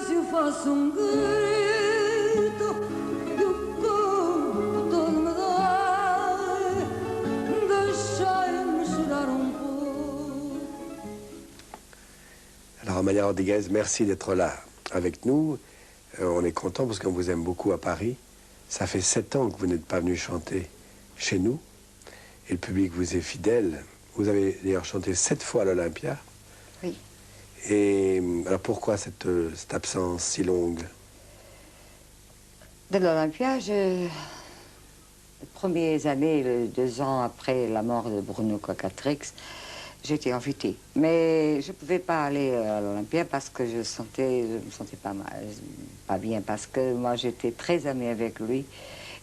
se eu faço grito e o corpo todo me dói, deixai-me chorar pouco. Alors Amalia Rodriguez, merci d'être là avec nous. On est content parce qu'on vous aime beaucoup à Paris. Ça fait 7 ans que vous n'êtes pas venu chanter chez nous. Et le public vous est fidèle. Vous avez d'ailleurs chanté 7 fois à l'Olympia. Oui. Et alors pourquoi cette absence si longue? De l'Olympia, les premières années, les 2 ans après la mort de Bruno Cocatrix, j'étais invitée. Mais je ne pouvais pas aller à l'Olympia parce que je me sentais pas bien, parce que moi j'étais très amie avec lui.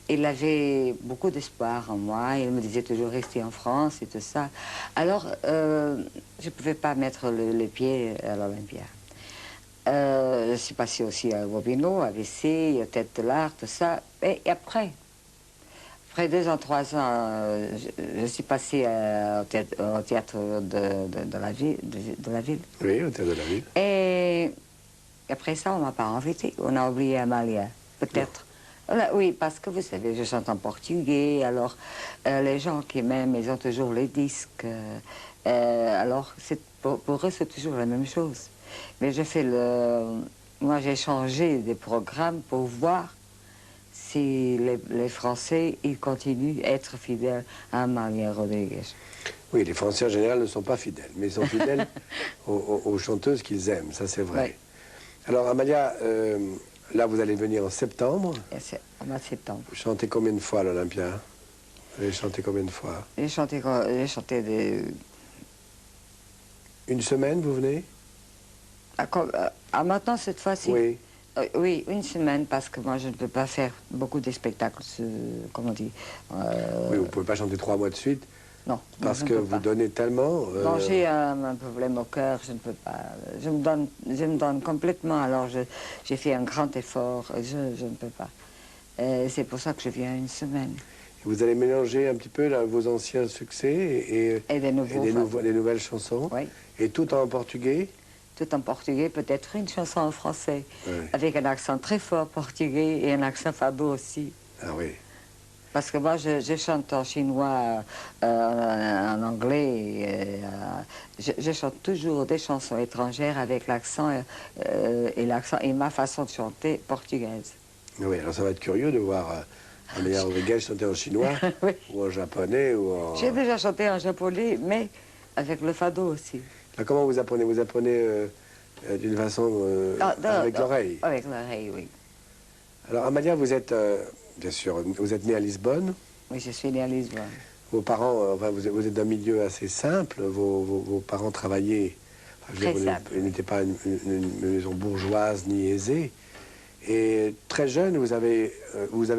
Il avait beaucoup d'espoir en moi, il me disait toujours rester en France et tout ça. Alors, je ne pouvais pas mettre le pied à l'Olympia. Je suis passée aussi à Bobino, à WC, à Tête de l'Art, tout ça. Et après 2 ans, 3 ans, je suis passée au théâtre de la ville. Oui, au théâtre de la ville. Et après ça, on ne m'a pas invitée. On a oublié Amalia, peut-être. Oui, parce que vous savez, je chante en portugais, alors les gens qui m'aiment, ils ont toujours les disques. Alors, pour eux, c'est toujours la même chose. Mais moi, j'ai changé des programmes pour voir si les Français, ils continuent à être fidèles à Amalia Rodriguez. Oui, les Français en général ne sont pas fidèles, mais ils sont fidèles aux chanteuses qu'ils aiment, ça c'est vrai. Oui. Alors Amalia, là vous allez venir en septembre. Au mois de septembre. Vous chantez combien de fois à l'Olympia? Vous avez chanté combien de fois? J'ai chanté Une semaine, vous venez? Maintenant, cette fois-ci? Oui. Oui, une semaine, parce que moi, je ne peux pas faire beaucoup de spectacles, comment on dit. Oui, vous ne pouvez pas chanter 3 mois de suite? Non. Parce que vous donnez tellement... Non, j'ai un problème au cœur, je ne peux pas. Je me donne complètement, alors j'ai fait un grand effort, je ne peux pas. C'est pour ça que je viens une semaine. Et vous allez mélanger un petit peu là, vos anciens succès et des nouvelles chansons? Oui. Et tout en portugais? Tout en portugais, peut-être une chanson en français, oui. Avec un accent très fort portugais et un accent fado aussi. Ah oui. Parce que moi, je chante en chinois, en anglais, je chante toujours des chansons étrangères avec l'accent et ma façon de chanter portugaise. Oui, alors ça va être curieux de voir Amalia Rodriguez chanter en chinois, oui. Ou en japonais, ou en... J'ai déjà chanté en japonais, mais avec le fado aussi. Alors, comment vous apprenez? Vous apprenez d'une façon avec l'oreille? Avec l'oreille, oui. Alors, Amalia, vous êtes, bien sûr, vous êtes née à Lisbonne. Oui, je suis née à Lisbonne. Vos parents, enfin, vous êtes d'un milieu assez simple. Vos parents travaillaient. Enfin, vous n'étiez pas une maison bourgeoise ni aisée. Et très jeune, vous avez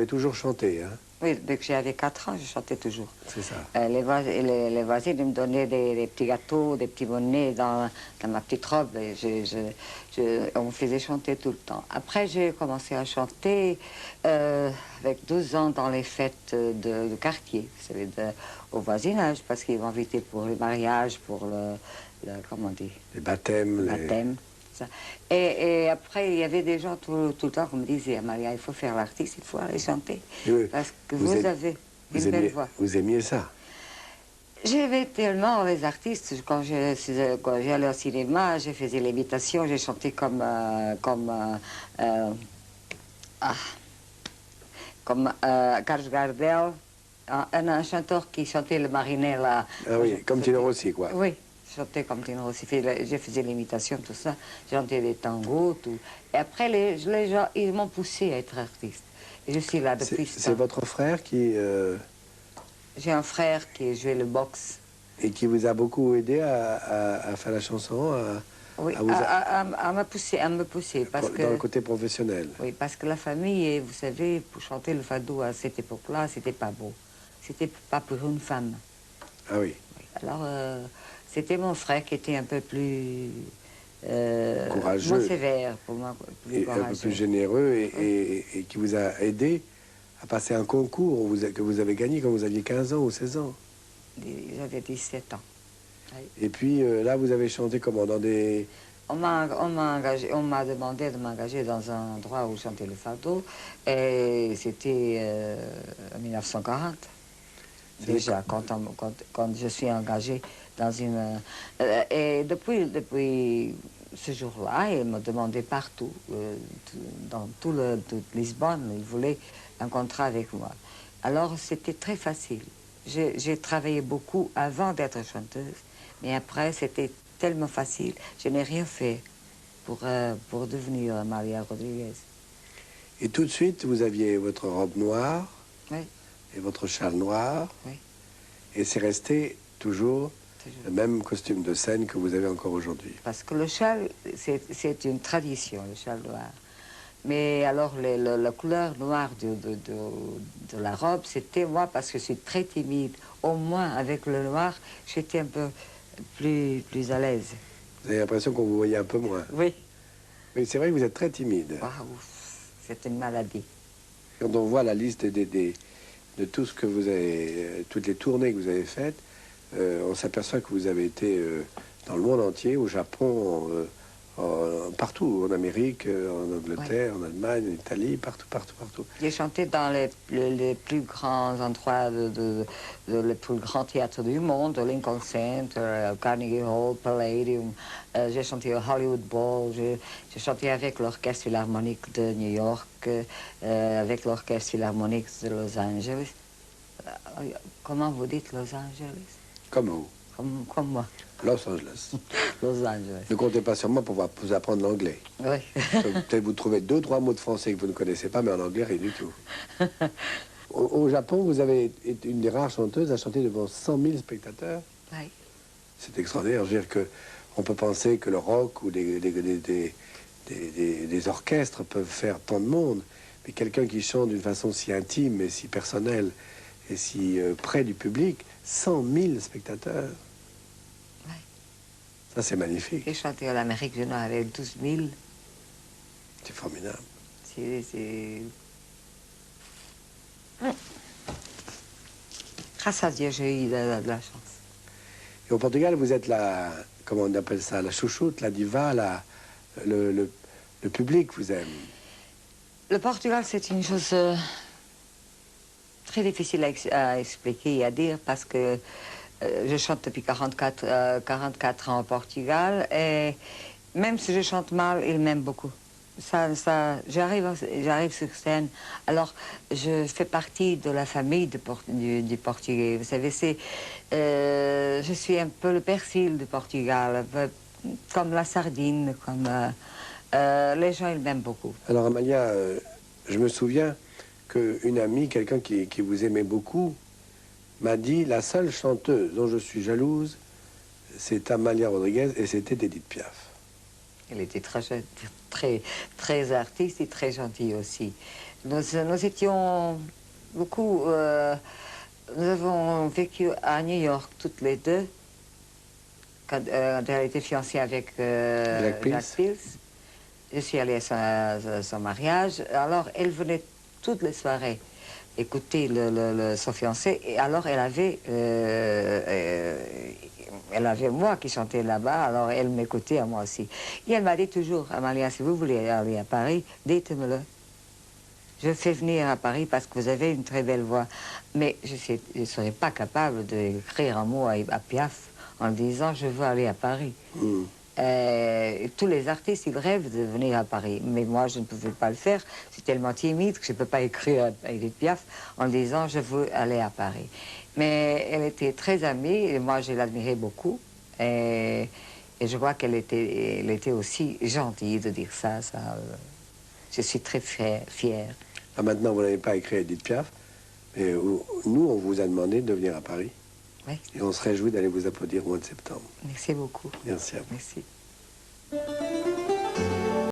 toujours chanté, hein? Oui, dès que j'avais 4 ans, je chantais toujours. C'est ça. Les voisins ils me donnaient des petits gâteaux, des petits bonnets dans ma petite robe. Et on me faisait chanter tout le temps. Après, j'ai commencé à chanter avec 12 ans dans les fêtes de quartier, vous savez, au voisinage, parce qu'ils m'invitaient pour les mariages, pour comment on dit? Les baptêmes. Ça. Et après, il y avait des gens tout le temps qui me disaient, Amalia, il faut faire l'artiste, il faut aller chanter. Oui, parce que vous avez une belle voix. Vous aimiez ça? J'aimais tellement les artistes. Quand j'allais au cinéma, je faisais l'imitation, j'ai chanté comme Carlos Gardel, un chanteur qui chantait le Marinella. Ah oui, comme Tino Rossi, quoi. Oui. Je chantais comme Tino Rossi, je faisais l'imitation, tout ça. J'ai chanté des tangos, tout. Et après, les gens, ils m'ont poussé à être artiste. Et je suis là depuis ce temps. C'est votre frère qui... J'ai un frère qui jouait le boxe. Et qui vous a beaucoup aidé à faire la chanson, oui, à me pousser. Parce dans le côté professionnel. Oui, parce que la famille, vous savez, pour chanter le fado à cette époque-là, c'était pas beau. C'était pas pour une femme. Ah oui. Alors... c'était mon frère qui était un peu plus courageux, moins sévère pour moi, un peu plus généreux et qui vous a aidé à passer un concours que vous avez gagné quand vous aviez 15 ans ou 16 ans. J'avais 17 ans. Oui. Et puis là, vous avez chanté comment? Dans des on m'a demandé de m'engager dans un endroit où chanter le fado, et c'était en 1940. Déjà, quand je suis engagée dans une... et depuis ce jour-là, il me demandait partout, dans toute Lisbonne, il voulait un contrat avec moi. Alors, c'était très facile. J'ai travaillé beaucoup avant d'être chanteuse, mais après, c'était tellement facile. Je n'ai rien fait pour devenir Amalia Rodriguez. Et tout de suite, vous aviez votre robe noire Oui, et votre châle noir. oui, Et c'est resté toujours toujours. le même costume de scène que vous avez encore aujourd'hui. Parce que le châle, c'est une tradition, le châle noir. Mais alors, la couleur noire de la robe, c'était moi, parce que je suis très timide. Au moins, avec le noir, j'étais un peu plus à l'aise. Vous avez l'impression qu'on vous voyait un peu moins. Oui. Mais c'est vrai que vous êtes très timide. Waouh, c'est une maladie. Quand on voit la liste de tout ce que vous avez, toutes les tournées que vous avez faites, on s'aperçoit que vous avez été dans le monde entier, au Japon, partout, en Amérique, en Angleterre, en Allemagne, en Italie, partout. J'ai chanté dans les plus grands endroits, le plus grand théâtre du monde, Lincoln Center, Carnegie Hall, Palladium. J'ai chanté au Hollywood Bowl, j'ai chanté avec l'Orchestre Philharmonique de New York, avec l'Orchestre Philharmonique de Los Angeles. Comment vous dites Los Angeles? Comme vous, Comme moi. Los Angeles. Los Angeles. Ne comptez pas sur moi pour vous apprendre l'anglais. Oui. Peut-être vous trouvez 2 ou 3 mots de français que vous ne connaissez pas, mais en anglais, rien du tout. Au Japon, vous avez été une des rares chanteuses à chanter devant 100 000 spectateurs. Oui. C'est extraordinaire. Je veux dire qu'on peut penser que le rock ou des orchestres peuvent faire tant de monde, mais quelqu'un qui chante d'une façon si intime et si personnelle et si près du public, 100 000 spectateurs. Oui. Ça, c'est magnifique. J'ai chanté en Amérique du Nord avec 12 000. C'est formidable. C'est... Grâce à Dieu, j'ai eu de la chance. Et au Portugal, vous êtes comment on appelle ça, la chouchoute, la diva, le public vous aime. Le Portugal, c'est une chose très difficile à expliquer et à dire parce que je chante depuis 44 ans au Portugal et même si je chante mal, ils m'aiment beaucoup. J'arrive sur scène, alors je fais partie de la famille du Portugais. Vous savez, je suis un peu le persil du Portugal, comme la sardine, comme les gens, ils m'aiment beaucoup. Alors Amalia, je me souviens qu'une amie, quelqu'un qui vous aimait beaucoup, m'a dit la seule chanteuse dont je suis jalouse, c'est Amalia Rodriguez et c'était Edith Piaf. Elle était très artiste et très gentille aussi. Nous étions beaucoup... nous avons vécu à New York toutes les deux, quand elle était fiancée avec Jack Pils. Je suis allée à son mariage. Alors, elle venait toutes les soirées écouter son fiancé. Et alors, elle avait moi qui chantais là-bas, alors elle m'écoutait à moi aussi. Et elle m'a dit toujours, Amalia, si vous voulez aller à Paris, dites-me-le. Je fais venir à Paris parce que vous avez une très belle voix. Mais je ne serais pas capable d'écrire un mot à Piaf en disant, je veux aller à Paris. Mm. Tous les artistes, ils rêvent de venir à Paris. Mais moi, je ne pouvais pas le faire. Je suis tellement timide que je ne peux pas écrire à Edith Piaf en disant, je veux aller à Paris. Mais elle était très amie, et moi, je l'admirais beaucoup. Et je crois qu'elle était aussi gentille de dire ça. Je suis très fière. Ah, maintenant, vous n'avez pas écrit à Edith Piaf, mais nous, on vous a demandé de venir à Paris. Oui. Et on se réjouit d'aller vous applaudir au mois de septembre. Merci beaucoup. Merci à vous. Merci.